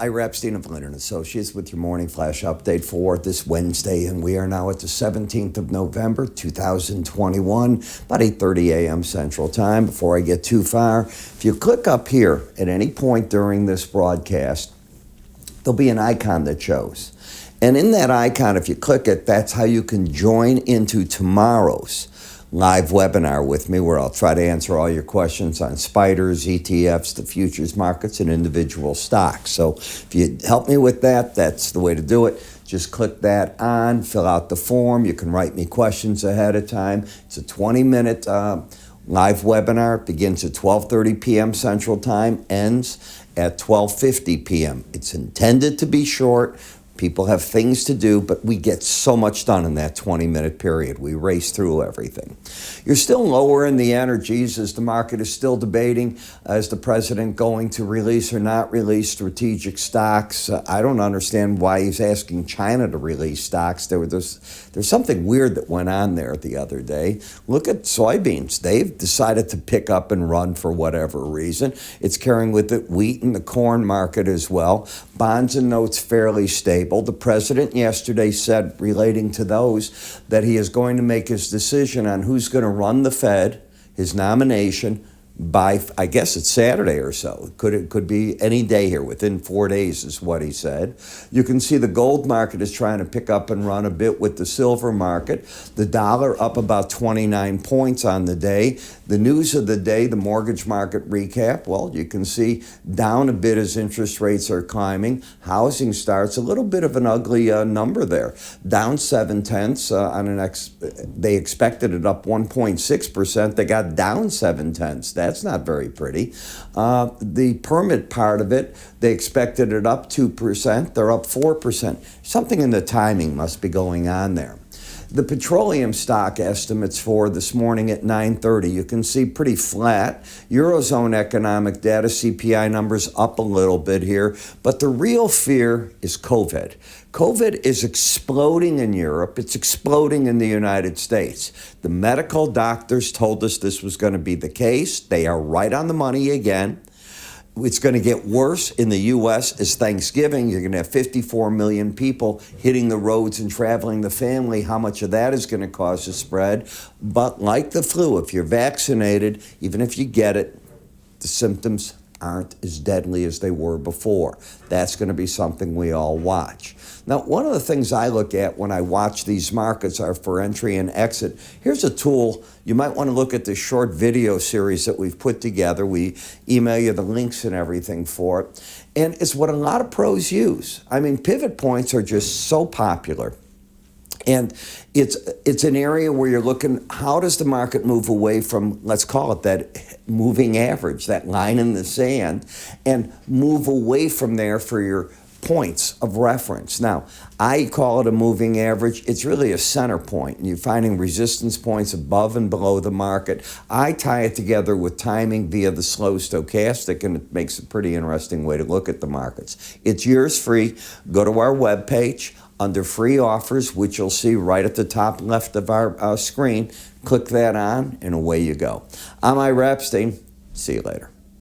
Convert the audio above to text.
Ira Epstein of Linn Associates with your morning flash update for this Wednesday, and we are now at the 17th of November, 2021, about 8:30 a.m. Central Time. Before I get too far, if you click up here at any point during this broadcast, there'll be an icon that shows. And in that icon, if you click it, that's how you can join into tomorrow's live webinar with me, where I'll try to answer all your questions on spiders, ETFs, the futures markets, and individual stocks. So if you help me with that, that's the way to do it. Just click that on, fill out the form. You can write me questions ahead of time. It's a 20-minute live webinar. It begins at 12:30 p.m. Central Time, ends at 12:50 p.m. It's intended to be short. People have things to do, but we get so much done in that 20-minute period. We race through everything. You're still lower in the energies as the market is still debating, is the president going to release or not release strategic stocks? I don't understand why he's asking China to release stocks. There's something weird that went on there the other day. Look at soybeans. They've decided to pick up and run for whatever reason. It's carrying with it wheat and the corn market as well. Bonds and notes fairly stable. The president yesterday said, relating to those, that he is going to make his decision on who's going to run the Fed, his nomination, by, I guess it's Saturday or so. It could be any day here, within 4 days is what he said. You can see the gold market is trying to pick up and run a bit with the silver market. The dollar up about 29 points on the day. The news of the day, the mortgage market recap, well, you can see down a bit as interest rates are climbing. Housing starts, a little bit of an ugly number there. Down 0.7 on they expected it up 1.6%. They got down 0.7. That's not very pretty. The permit part of it, they expected it up 2%. They're up 4%. Something in the timing must be going on there. The petroleum stock estimates for this morning at 9:30, you can see pretty flat. Eurozone economic data, CPI numbers up a little bit here, but the real fear is COVID. COVID is exploding in Europe. It's exploding in the United States. The medical doctors told us this was going to be the case. They are right on the money again. It's going to get worse in the U.S. as Thanksgiving. You're going to have 54 million people hitting the roads and traveling the family. How much of that is going to cause a spread? But like the flu, if you're vaccinated, even if you get it, the symptoms aren't as deadly as they were before. That's going to be something we all watch. Now, one of the things I look at when I watch these markets are for entry and exit. Here's a tool. You might want to look at the short video series that we've put together. We email you the links and everything for it. And it's what a lot of pros use. I mean, pivot points are just so popular. And it's an area where you're looking, how does the market move away from, let's call it that moving average, that line in the sand, and move away from there for your points of reference. Now, I call it a moving average. It's really a center point, and you're finding resistance points above and below the market. I tie it together with timing via the slow stochastic, and it makes a pretty interesting way to look at the markets. It's yours free. Go to our webpage under free offers, which you'll see right at the top left of our screen. Click that on, and away you go. I'm Ira Epstein. See you later.